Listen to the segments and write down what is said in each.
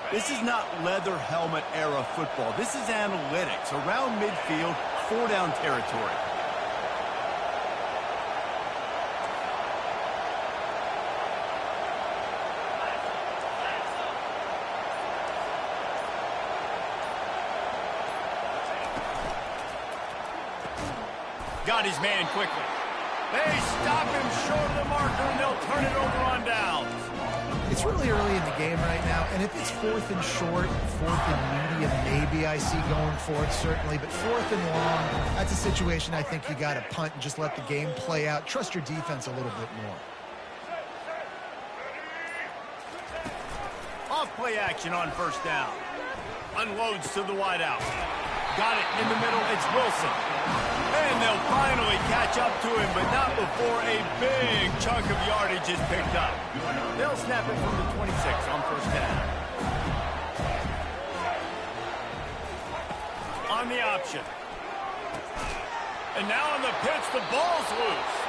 This is not leather helmet era football. This is analytics. Around midfield, 4-down territory. Got his man quickly. They stop him short of the marker, and they'll turn it over on downs. It's really early in the game right now, and if it's 4th and short, 4th and medium, maybe I see going for it, certainly. But 4th and long, that's a situation I think you got to punt and just let the game play out. Trust your defense a little bit more. Off play action on 1st down. Unloads to the wideout. Got it in the middle. It's Wilson. And they'll finally catch up to him, but not before a big chunk of yardage is picked up. They'll snap it from the 26 on 1st down. On the option. And now on the pitch, the ball's loose.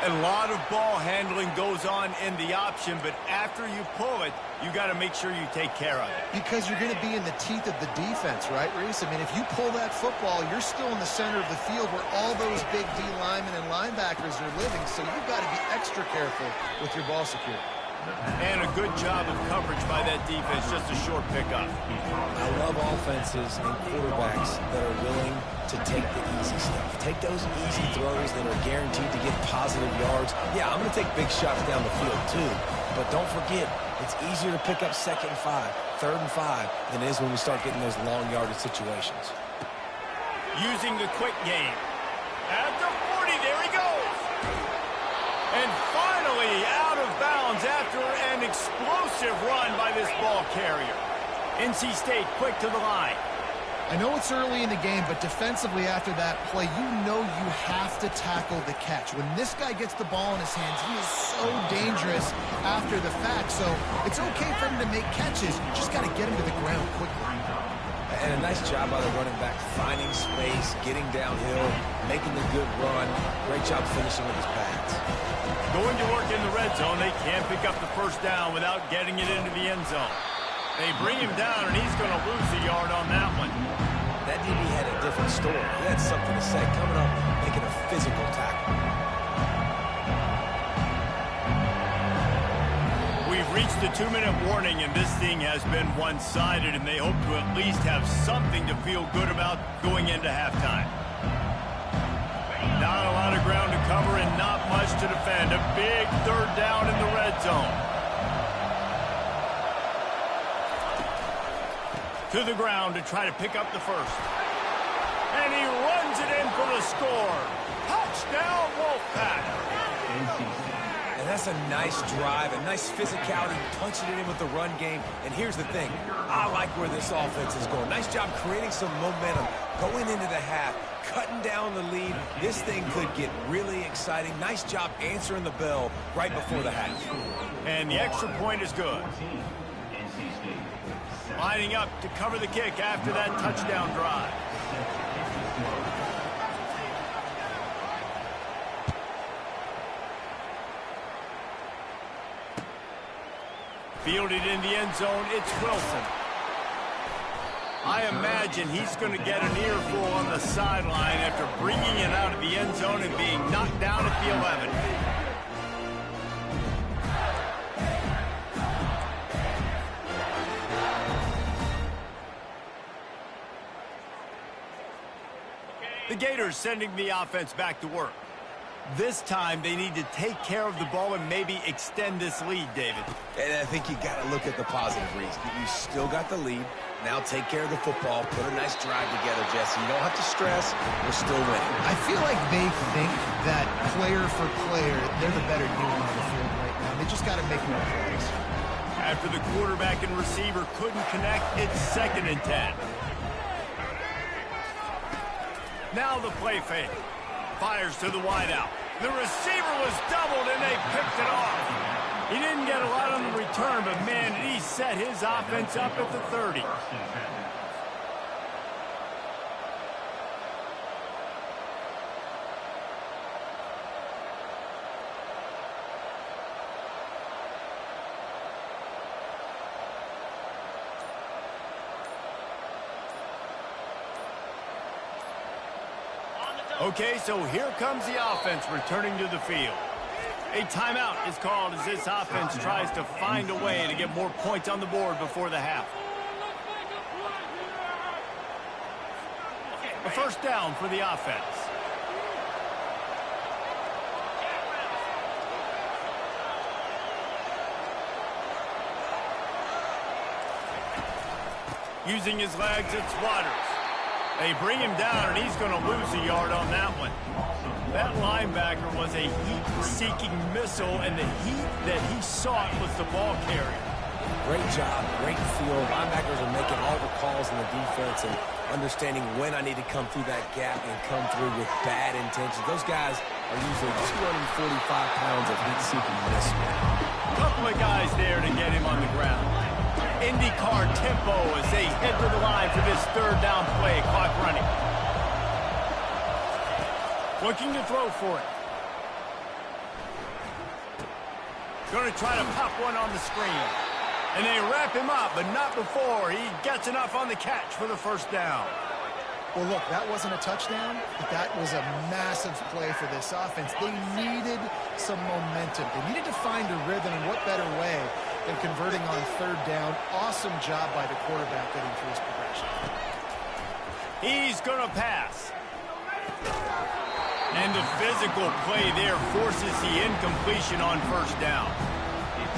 A lot of ball handling goes on in the option, but after you pull it, you got to make sure you take care of it. Because you're going to be in the teeth of the defense, right, Reese? I mean, if you pull that football, you're still in the center of the field where all those big D linemen and linebackers are living, so you've got to be extra careful with your ball security. And a good job of coverage by that defense, just a short pickup. I love offenses and quarterbacks that are willing to take the easy stuff. Take those easy throws that are guaranteed to get positive yards. Yeah, I'm going to take big shots down the field too, but don't forget, it's easier to pick up 2nd and 5, 3rd and 5 than it is when we start getting those long yardage situations. Using the quick game. At the 40, there he goes. And finally out of bounds after an explosive run by this ball carrier. NC State quick to the line. I know it's early in the game, but defensively after that play, you know you have to tackle the catch. When this guy gets the ball in his hands, he is so dangerous after the fact. So it's okay for him to make catches. You just got to get him to the ground quickly. And a nice job by the running back, finding space, getting downhill, making the good run. Great job finishing with his pads. Going to work in the red zone, they can't pick up the 1st down without getting it into the end zone. They bring him down, and he's going to lose a yard on that one. That DB had a different story. He had something to say, coming up, making a physical tackle. We've reached the 2-minute warning, and this thing has been one-sided, and they hope to at least have something to feel good about going into halftime. Not a lot of ground to cover and not much to defend. A big 3rd down in the red zone. To the ground to try to pick up the 1st. And he runs it in for the score. Touchdown, Wolfpack. And that's a nice drive, a nice physicality, punching it in with the run game. And here's the thing, I like where this offense is going. Nice job creating some momentum, going into the half, cutting down the lead. This thing could get really exciting. Nice job answering the bell right before the half. And the extra point is good. Lining up to cover the kick after that touchdown drive. Fielded in the end zone, it's Wilson. I imagine he's going to get an earful on the sideline after bringing it out of the end zone and being knocked down at the 11. The Gators sending the offense back to work. This time, they need to take care of the ball and maybe extend this lead, David. And I think you got to look at the positive reason. You still got the lead. Now take care of the football. Put a nice drive together, Jesse. You don't have to stress. We're still winning. I feel like they think that player for player, they're the better unit on the field right now. They just got to make more plays. After the quarterback and receiver couldn't connect, it's 2nd and 10. Now the play fake. Fires to the wideout. The receiver was doubled, and they picked it off. He didn't get a lot on the return, but, man, he set his offense up at the 30. Okay, so here comes the offense returning to the field. A timeout is called as this offense tries to find a way to get more points on the board before the half. A first down for the offense. Using his legs, it's Waters. They bring him down, and he's going to lose a yard on that one. That linebacker was a heat-seeking missile, and the heat that he sought was the ball carrier. Great job, great feel. Linebackers are making all the calls in the defense and understanding when I need to come through that gap and come through with bad intentions. Those guys are usually 245 pounds of heat-seeking missile. Couple of guys there to get him on the ground. IndyCar tempo as they head to the line for this third down play. Clock running. Looking to throw for it. Going to try to pop one on the screen. And they wrap him up, but not before he gets enough on the catch for the first down. Well, look, that wasn't a touchdown, but that was a massive play for this offense. They needed some momentum. They needed to find a rhythm, and what better way than converting on third down. Awesome job by the quarterback getting through his progression. He's going to pass. And the physical play there forces the incompletion on first down.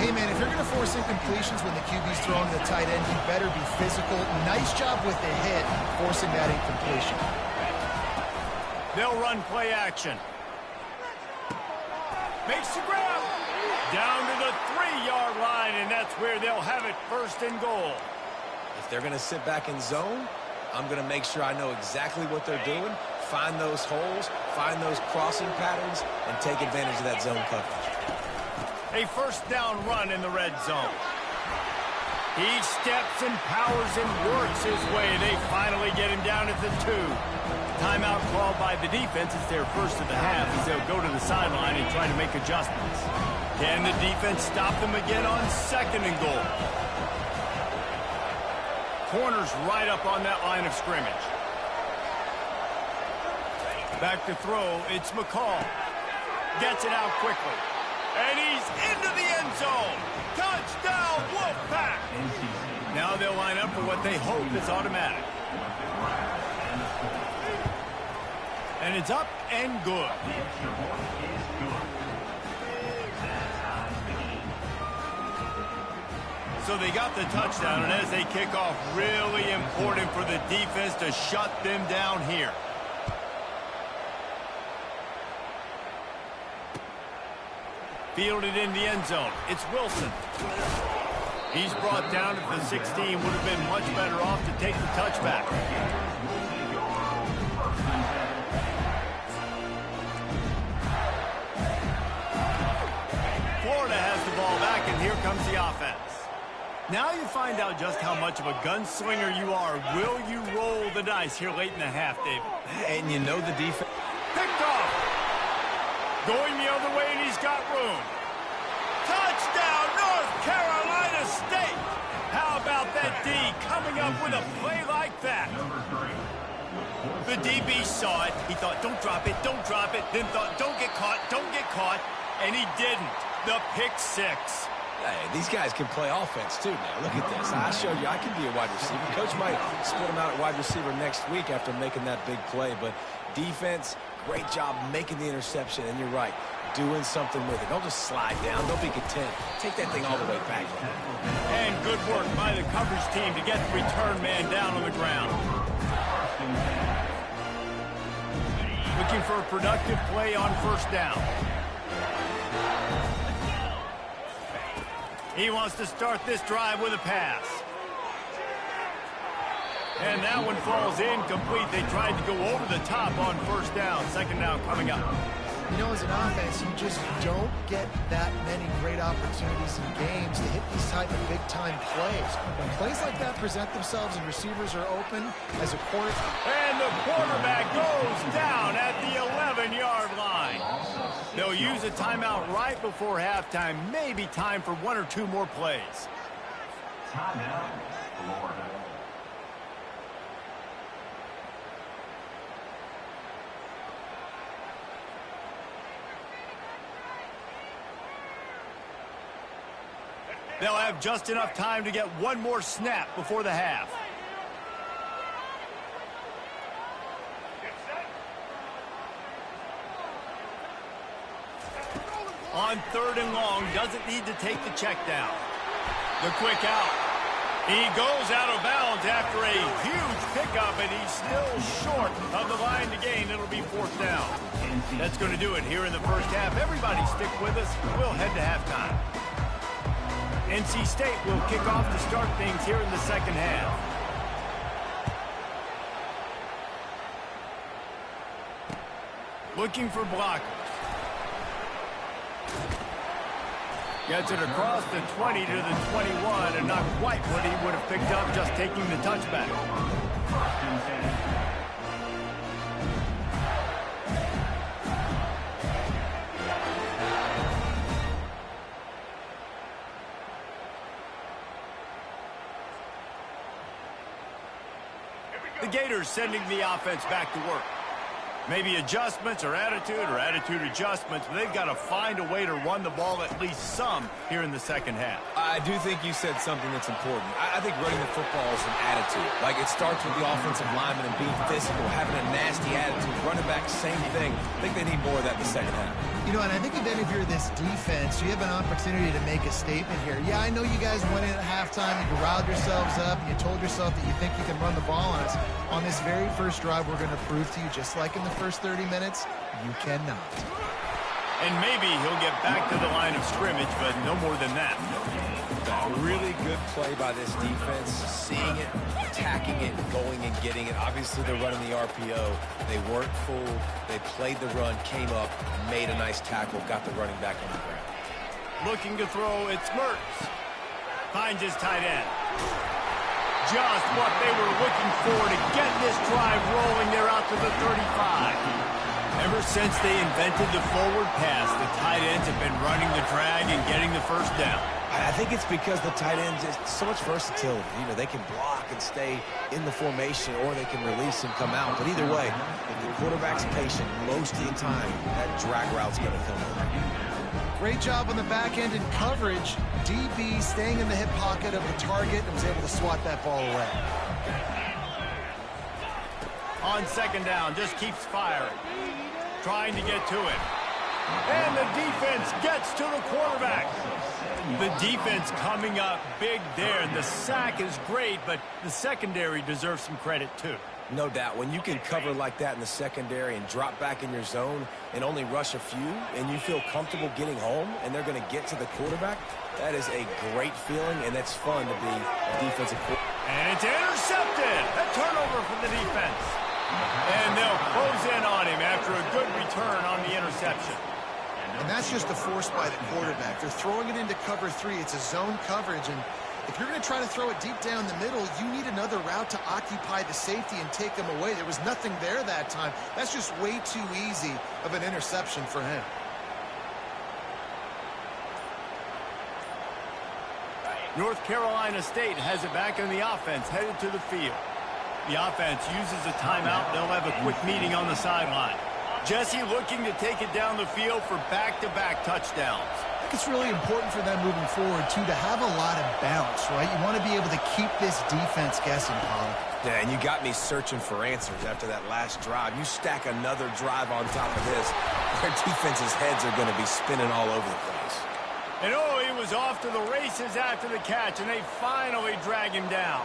Hey, man, if you're going to force incompletions when the QB's throwing the tight end, you better be physical. Nice job with the hit, forcing that incompletion. They'll run play action. Makes the grab. Down to the 3-yard line, and that's where they'll have it first and goal. If they're going to sit back in zone, I'm going to make sure I know exactly what they're doing, find those holes, find those crossing patterns, and take advantage of that zone coverage. A first down run in the red zone. He steps and powers and works his way. They finally get him down at the 2. Timeout called by the defense. It's their first of the half as they'll go to the sideline and try to make adjustments. Can the defense stop them again on second and goal? Corners right up on that line of scrimmage. Back to throw. It's McCall. Gets it out quickly. And he's into the end zone. Touchdown, Wolfpack! Now they'll line up for what they hope is automatic. And it's up and good. So they got the touchdown, and as they kick off, really important for the defense to shut them down here. Fielded in the end zone. It's Wilson. He's brought down at the 16. Would have been much better off to take the touchback. Florida has the ball back, and here comes the offense. Now you find out just how much of a gunslinger you are. Will you roll the dice here late in the half, David? And you know the defense. Picked off. Going the other way, and he's got room. Touchdown, North Carolina State! How about that D coming up with a play like that? The DB saw it. He thought, don't drop it, don't drop it. Then thought, don't get caught, and he didn't. The pick six. Hey, these guys can play offense, too, now. Look at this. I showed you I can be a wide receiver. Coach might split him out at wide receiver next week after making that big play, but defense, great job making the interception, and you're right, doing something with it. Don't just slide down. Don't be content. Take that thing all the way back. And good work by the coverage team to get the return man down on the ground. Looking for a productive play on first down. He wants to start this drive with a pass. And that one falls incomplete. They tried to go over the top on first down. Second down coming up. You know, as an offense, you just don't get that many great opportunities in games to hit these type of big-time plays. When plays like that present themselves and receivers are open, as a quarterback. And the quarterback goes down at the 11-yard line. They'll use a timeout right before halftime. Maybe time for one or two more plays. Timeout, Florida. They'll have just enough time to get one more snap before the half. On 3rd and long, doesn't need to take the check down. The quick out. He goes out of bounds after a huge pickup, and he's still short of the line to gain. It'll be 4th down. That's going to do it here in the first half. Everybody stick with us. We'll head to halftime. NC State will kick off to start things here in the second half. Looking for blockers. Gets it across the 20 to the 21, and not quite what he would have picked up just taking the touchback. The Gators sending the offense back to work. Maybe adjustments or attitude adjustments, but they've got to find a way to run the ball at least some here in the second half. I do think you said something that's important. I think running the football is an attitude. Like, it starts with the offensive lineman and being physical, having a nasty attitude. Running back, same thing. I think they need more of that in the second half. You know, and I think then if you're this defense, you have an opportunity to make a statement here. Yeah, I know you guys went in at halftime and you riled yourselves up and you told yourself that you think you can run the ball on us. On this very first drive, we're going to prove to you, just like in the first 30 minutes, you cannot. And maybe he'll get back to the line of scrimmage, but no more than that. A really good play by this defense, seeing it, attacking it, going and getting it. Obviously, they're running the RPO. They weren't fooled. They played the run, came up, made a nice tackle, got the running back on the ground. Looking to throw, it's Mertz. Finds his tight end. Just what they were looking for to get this drive rolling. They're out to the 35. Ever since they invented the forward pass, the tight ends have been running the drag and getting the first down. I think it's because the tight ends is so much versatility. You know, they can block and stay in the formation, or they can release and come out. But either way, if the quarterback's patient, most of the time, that drag route's going to come in. Great job on the back end in coverage. DB staying in the hip pocket of the target and was able to swat that ball away. On second down, just keeps firing. Trying to get to it. And the defense gets to the quarterback. The defense coming up big there. The sack is great, but the secondary deserves some credit too. No doubt. When you can cover like that in the secondary and drop back in your zone and only rush a few, and you feel comfortable getting home and they're going to get to the quarterback, that is a great feeling, and it's fun to be a defensive quarterback. And it's intercepted. A turnover for the defense. And they'll close in on him after a good return on the interception. And that's just a force by the quarterback. They're throwing it into cover 3. It's a zone coverage, and if you're going to try to throw it deep down the middle, you need another route to occupy the safety and take them away. There was nothing there that time. That's just way too easy of an interception for him. North Carolina State has it back in the offense, headed to the field. The offense uses a timeout. They'll have a quick meeting on the sideline. Jesse looking to take it down the field for back-to-back touchdowns. I think it's really important for them moving forward, too, to have a lot of bounce, right? You want to be able to keep this defense guessing, Paul. Yeah, and you got me searching for answers after that last drive. You stack another drive on top of this, their defense's heads are going to be spinning all over the place. And oh, he was off to the races after the catch, and they finally drag him down.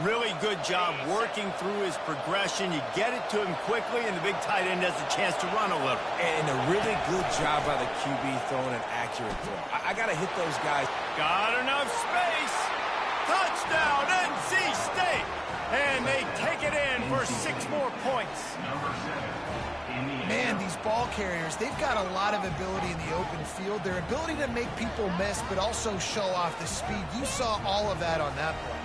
Really good job working through his progression. You get it to him quickly, and the big tight end has a chance to run a little. And a really good job by the QB throwing an accurate throw. I got to hit those guys. Got enough space. Touchdown, NC State. And they take it in for 6 more points. Man, these ball carriers, they've got a lot of ability in the open field. Their ability to make people miss, but also show off the speed. You saw all of that on that play.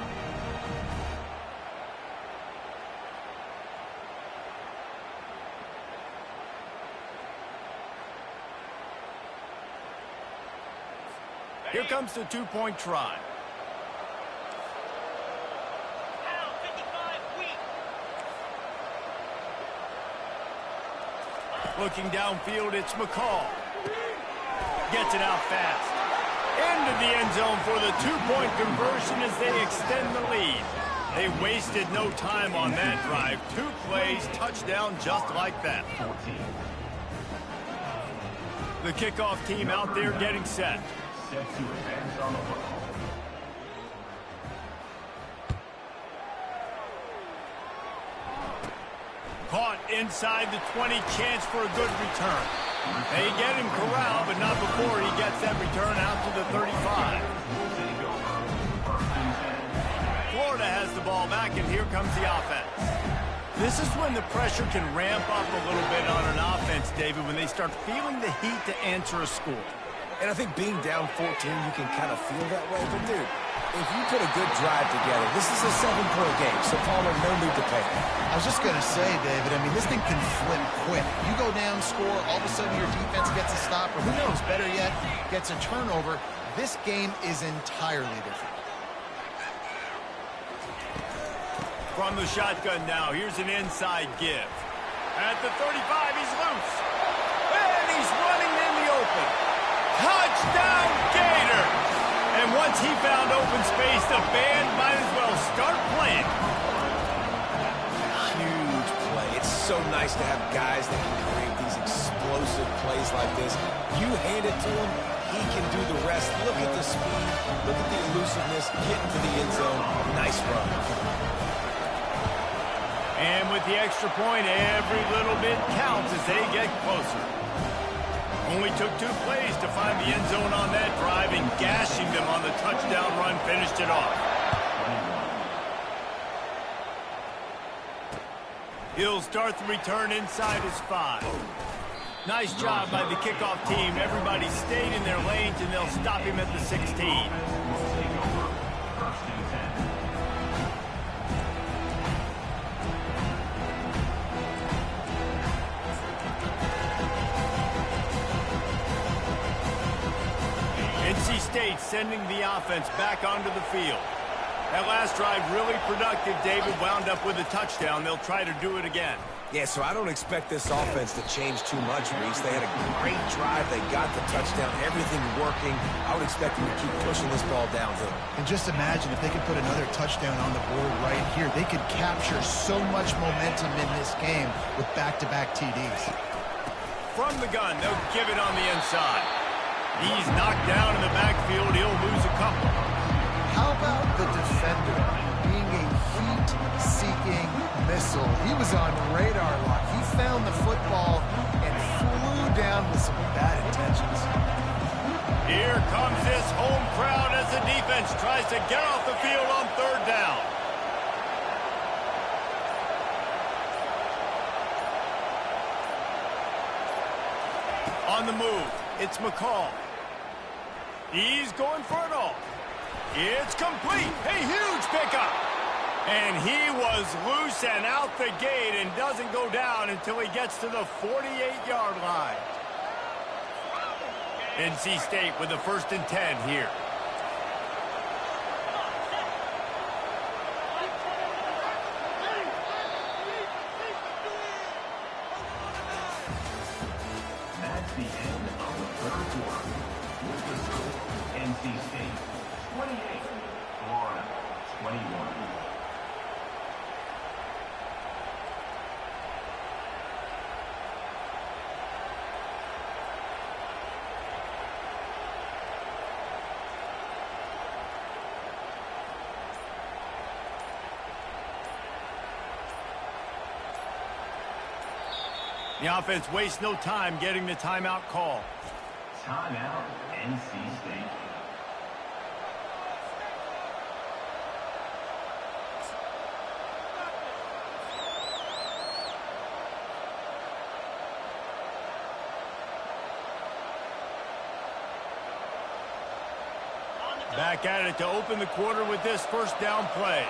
Here comes the 2-point try. Looking downfield, it's McCall. Gets it out fast. Into the end zone for the two-point conversion as they extend the lead. They wasted no time on that drive. 2 plays, touchdown just like that. The kickoff team out there getting set. Set to advance on the football. Caught inside the 20, chance for a good return. They get him corralled, but not before he gets that return out to the 35. Florida has the ball back, and here comes the offense. This is when the pressure can ramp up a little bit on an offense, David, when they start feeling the heat to answer a score. And I think being down 14, you can kind of feel that way. But, dude, if you put a good drive together, this is a 7-point game, so Palmer, no need to pay. I was just going to say, David, I mean, this thing can flip quick. You go down, score, all of a sudden your defense gets a stop, or who knows, better yet, gets a turnover. This game is entirely different. From the shotgun now, here's an inside give. At the 35, he's loose. And he's running in the open. Touchdown, Gator! And once he found open space, the band might as well start playing. Huge play. It's so nice to have guys that can create these explosive plays like this. You hand it to him, he can do the rest. Look at the speed. Look at the elusiveness. Get into the end zone. Nice run. And with the extra point, every little bit counts as they get closer. Only took 2 plays to find the end zone on that drive, and gashing them on the touchdown run finished it off. He'll start the return inside his 5. Nice job by the kickoff team. Everybody stayed in their lanes, and they'll stop him at the 16. NC State sending the offense back onto the field. That last drive really productive. David wound up with a touchdown. They'll try to do it again. Yeah, so I don't expect this offense to change too much, Reese. They had a great drive. They got the touchdown. Everything working. I would expect them to keep pushing this ball downhill. And just imagine if they could put another touchdown on the board right here. They could capture so much momentum in this game with back-to-back TDs. From the gun, they'll give it on the inside. He's knocked down in the backfield. He'll lose a couple. How about the defender being a heat-seeking missile? He was on radar lock. He found the football and flew down with some bad intentions. Here comes this home crowd as the defense tries to get off the field on 3rd down. On the move, it's McCall. He's going for it all. It's complete. A huge pickup. And he was loose and out the gate and doesn't go down until he gets to the 48-yard line. NC State with the 1st and 10 here. That's the end of the 3rd quarter. With the score, NC State 28, Florida 21. The offense wastes no time getting the timeout call. Timeout, NC State. Back at it to open the quarter with this 1st down play.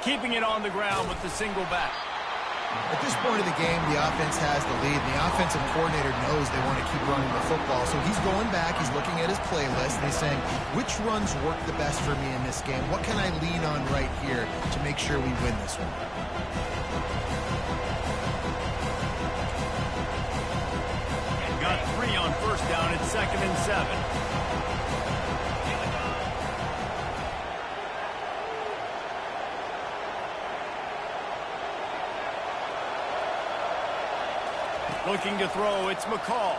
Keeping it on the ground with the single back. At this point of the game, the offense has the lead. The offensive coordinator knows they want to keep running the football. So he's going back, he's looking at his playlist, and he's saying, which runs work the best for me in this game? What can I lean on right here to make sure we win this one? first down. It's 2nd and 7. Looking to throw, it's McCall.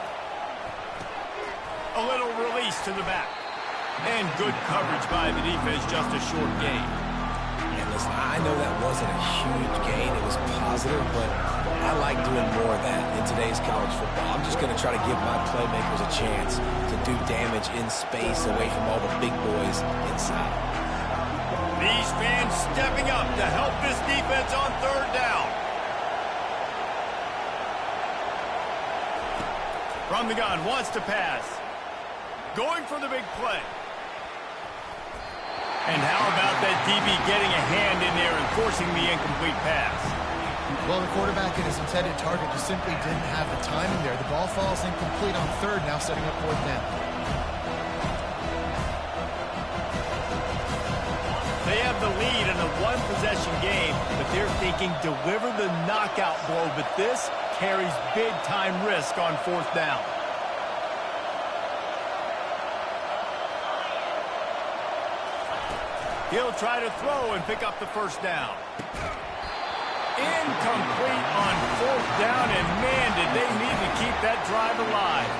A little release to the back. And good coverage by the defense, just a short gain. And listen, I know that wasn't a huge gain. It was positive, but I like doing more of that in today's college football. I'm just going to try to give my playmakers a chance to do damage in space away from all the big boys inside. These fans stepping up to help this defense on 3rd down. From the gun, wants to pass. Going for the big play. And how about that DB getting a hand in there and forcing the incomplete pass? Well, the quarterback and his intended target just simply didn't have the timing there. The ball falls incomplete on 3rd, now setting up 4th down. They have the lead in a one-possession game, but they're thinking deliver the knockout blow, but this carries big-time risk on 4th down. He'll try to throw and pick up the first down. Incomplete on 4th down, and man, did they need to keep that drive alive.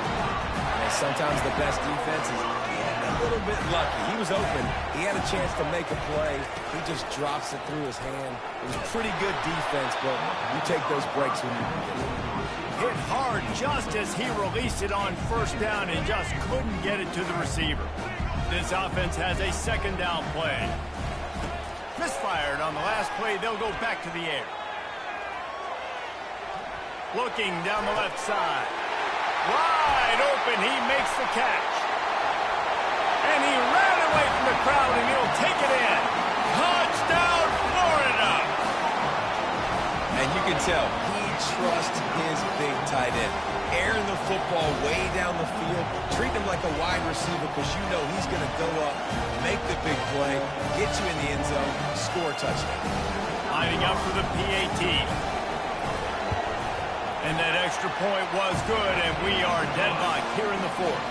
And sometimes the best defense is a little bit lucky. He was open. He had a chance to make a play. He just drops it through his hand. It was pretty good defense, but you take those breaks when you can get it. Hit hard just as he released it on 1st down and just couldn't get it to the receiver. This offense has a 2nd down play. Misfired on the last play. They'll go back to the air. Looking down the left side. Wide open. He makes the catch. And he ran away from the crowd, and he'll take it in. Touchdown, Florida! And you can tell he trusts his big tight end. Airing the football way down the field. Treat him like a wide receiver because you know he's going to go up, make the big play, get you in the end zone, score a touchdown. Lining up for the PAT. And that extra point was good, and we are deadlocked here in the 4th.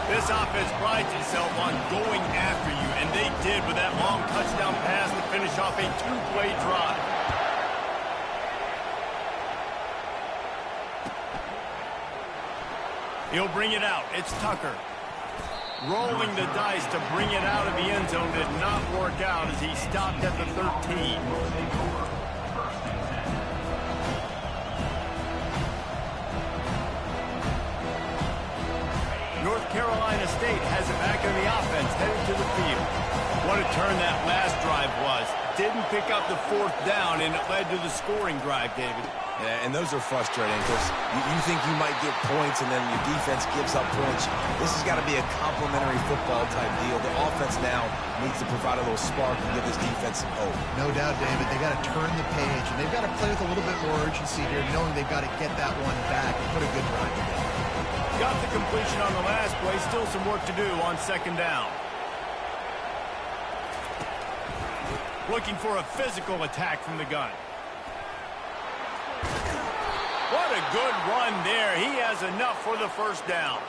This offense prides itself on going after you, and they did with that long touchdown pass to finish off a 2-play drive. He'll bring it out. It's Tucker. Rolling the dice to bring it out of the end zone did not work out as he stopped at the 13. North Carolina State has it back in the offense, headed to the field. What a turn that last drive was. Didn't pick up the 4th down, and it led to the scoring drive, David. Yeah, and those are frustrating because you think you might get points and then your defense gives up points. This has got to be a complementary football type deal. The offense now needs to provide a little spark and give this defense some hope. No doubt, David. They got to turn the page, and they've got to play with a little bit more urgency here, knowing they've got to get that one back and put a good drive together. Got the completion on the last play. Still some work to do on 2nd down. Looking for a physical attack from the gun. What a good run there. He has enough for the 1st down.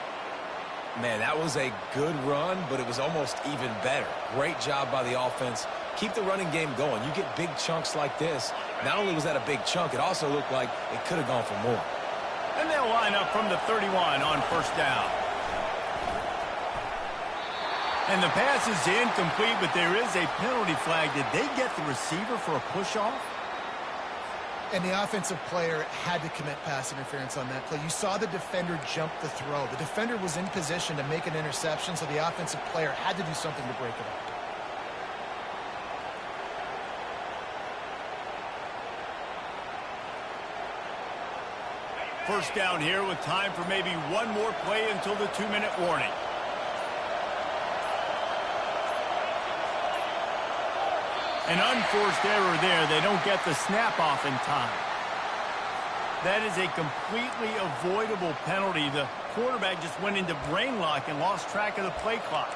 Man, that was a good run, but it was almost even better. Great job by the offense. Keep the running game going. You get big chunks like this. Not only was that a big chunk, it also looked like it could have gone for more. And they'll line up from the 31 on 1st down. And the pass is incomplete, but there is a penalty flag. Did they get the receiver for a push-off? And the offensive player had to commit pass interference on that play. You saw the defender jump the throw. The defender was in position to make an interception, so the offensive player had to do something to break it up. First down here with time for maybe one more play until the 2-minute warning. An unforced error there. They don't get the snap off in time. That is a completely avoidable penalty. The quarterback just went into brain lock and lost track of the play clock.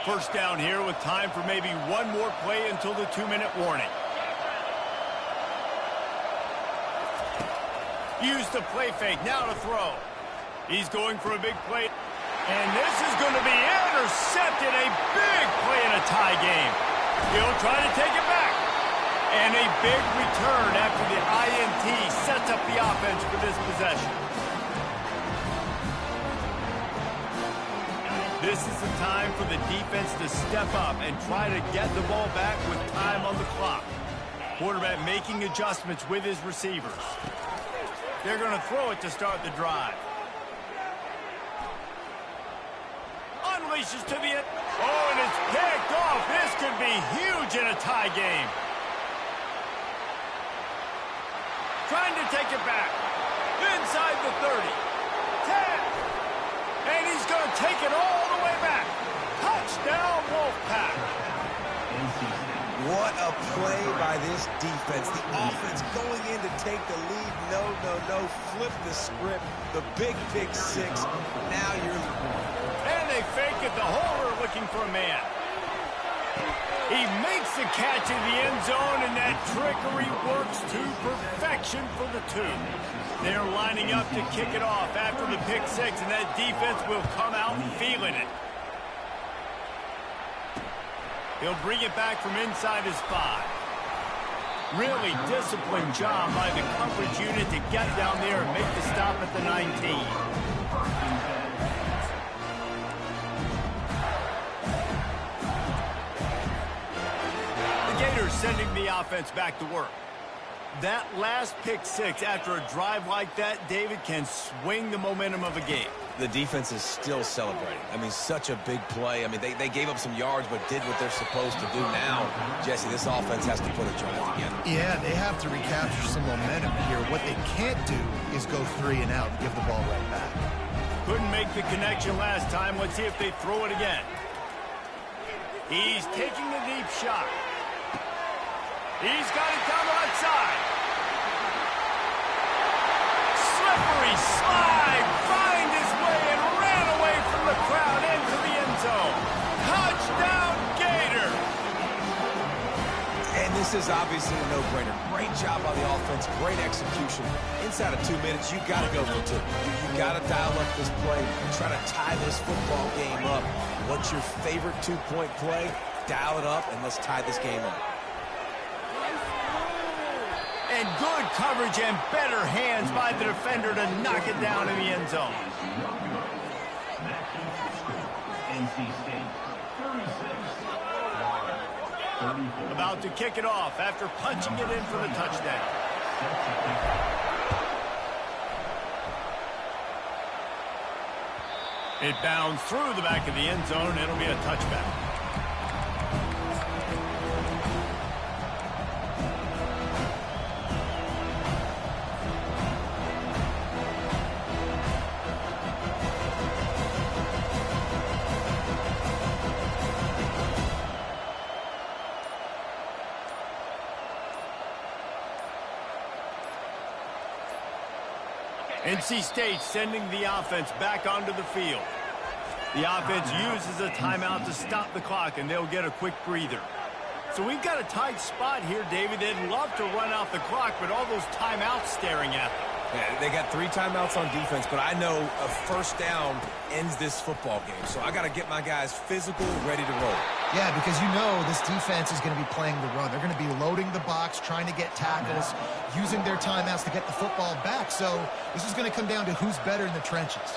First down here with time for maybe one more play until the 2-minute warning. Used the play fake, now to throw. He's going for a big play. And this is going to be intercepted. A big play in a tie game. He'll try to take it back. And a big return after the INT sets up the offense for this possession. This is the time for the defense to step up and try to get the ball back with time on the clock. Quarterback making adjustments with his receivers. They're going to throw it to start the drive. Unleashes to the end. Oh, and it's picked off. This could be huge in a tie game. Trying to take it back. Inside the 30. 10. And he's going to take it all the way back. Touchdown, Wolfpack. What a play by this defense. The offense going in to take the lead. No. Flip the script. The big pick six. Now you're... And they fake it. The holder looking for a man. He makes the catch in the end zone, and that trickery works to perfection for the two. They're lining up to kick it off after the pick six, and that defense will come out feeling it. He'll bring it back from inside his 5. Really disciplined job by the coverage unit to get down there and make the stop at the 19. Gators sending the offense back to work. That last pick six after a drive like that, David, can swing the momentum of a game. The defense is still celebrating. I mean, such a big play. I mean, they gave up some yards but did what they're supposed to do. Now, Jesse, this offense has to put a drive together. Yeah, they have to recapture some momentum here. What they can't do is go 3 and out and give the ball right back. Couldn't make the connection last time. Let's see if they throw it again. He's taking a deep shot. He's got it down the left side. Slippery slide. Find his way and ran away from the crowd into the end zone. Touchdown, Gator. And this is obviously a no-brainer. Great job by the offense. Great execution. Inside of 2 minutes, you got to go for 2. You got to dial up this play. Try to tie this football game up. What's your favorite 2-point play? Dial it up, and let's tie this game up. And good coverage and better hands by the defender to knock it down in the end zone. About to kick it off after punching it in for the touchdown. It bounds through the back of the end zone, and it'll be a touchback. NC State sending the offense back onto the field. The offense uses a timeout to stop the clock, and they'll get a quick breather. So we've got a tight spot here, David. They'd love to run out the clock, but all those timeouts staring at them. Yeah, they got 3 timeouts on defense, but I know a first down ends this football game. So I got to get my guys physical, ready to roll. Yeah, because you know this defense is going to be playing the run. They're going to be loading the box, trying to get tackles, using their timeouts to get the football back. So this is going to come down to who's better in the trenches.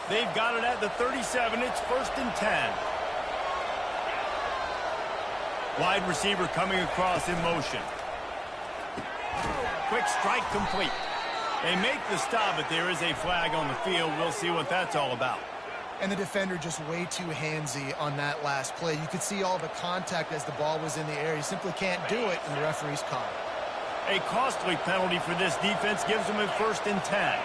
They've got it at the 37. It's 1st and 10. Wide receiver coming across in motion. Quick strike complete. They make the stop, but there is a flag on the field. We'll see what that's all about. And the defender just way too handsy on that last play. You could see all the contact as the ball was in the air. He simply can't do it, and the referee's caught it. A costly penalty for this defense gives them a 1st and 10.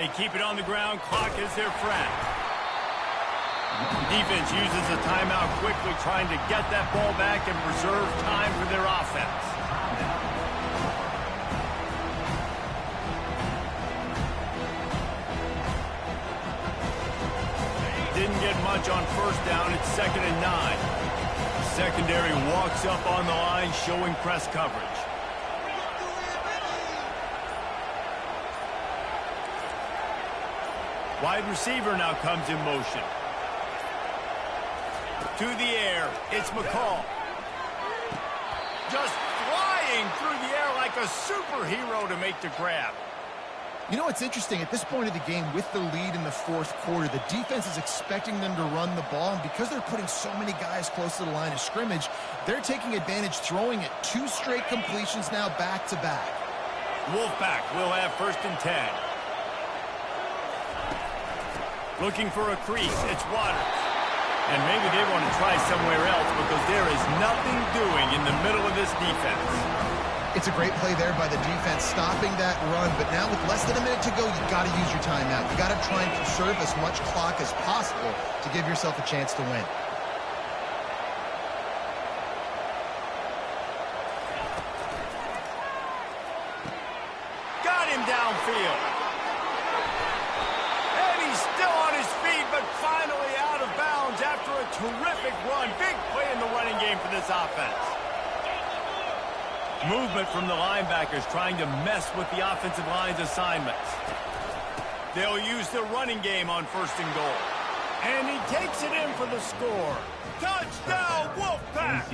They keep it on the ground. Clock is their friend. Defense uses a timeout quickly, trying to get that ball back and preserve time for their offense. Didn't get much on 1st down. It's 2nd and 9. Secondary walks up on the line, showing press coverage. Wide receiver now comes in motion. To the air, it's McCall. Just flying through the air like a superhero to make the grab. You know what's interesting? At this point of the game, with the lead in the fourth quarter, the defense is expecting them to run the ball, and because they're putting so many guys close to the line of scrimmage, they're taking advantage, throwing it 2 straight completions now back-to-back. Wolfpack will have 1st and 10. Looking for a crease, it's Waters. And maybe they want to try somewhere else because there is nothing doing in the middle of this defense. It's a great play there by the defense, stopping that run. But now with less than a minute to go, you've got to use your timeout. You've got to try and conserve as much clock as possible to give yourself a chance to win. Got him downfield. And he's still on his feet, but finally out of bounds after a terrific run. Big play in the running game for this offense. Movement from the linebackers trying to mess with the offensive line's assignments. They'll use the running game on 1st and goal. And he takes it in for the score. Touchdown, Wolfpack!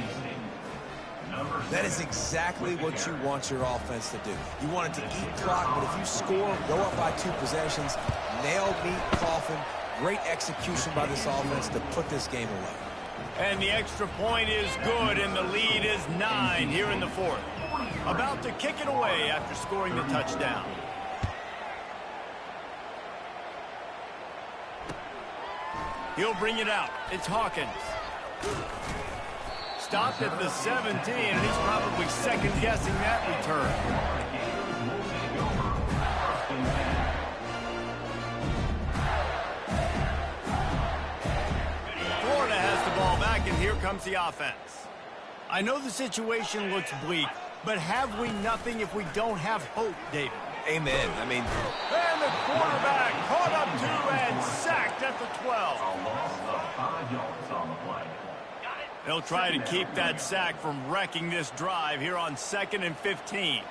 That is exactly what you want your offense to do. You want it to eat clock, but if you score, go up by 2 possessions, nail, meet, coffin, great execution by this offense to put this game away. And the extra point is good, and the lead is 9 here in the 4th. About to kick it away after scoring the touchdown. He'll bring it out. It's Hawkins. Stopped at the 17, and he's probably second-guessing that return. Florida has the ball back, and here comes the offense. I know the situation looks bleak, but have we nothing if we don't have hope, David? Amen. I mean, and the quarterback caught up to and sacked at the 12. A loss of 5 yards on the play. They'll try to keep that sack from wrecking this drive here on 2nd and 15.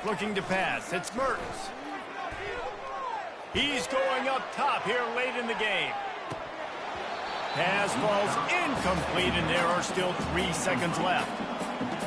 Looking to pass. It's Mertens. He's going up top here late in the game. Pass falls incomplete, and there are still 3 seconds left.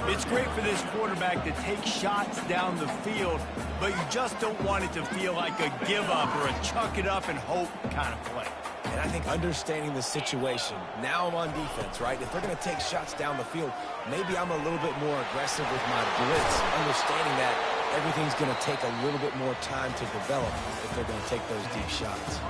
It's great for this quarterback to take shots down the field, but you just don't want it to feel like a give-up or a chuck-it-up and hope kind of play. and I think understanding the situation, now I'm on defense, right? If they're going to take shots down the field, maybe I'm a little bit more aggressive with my blitz, understanding that everything's going to take a little bit more time to develop if they're going to take those deep shots.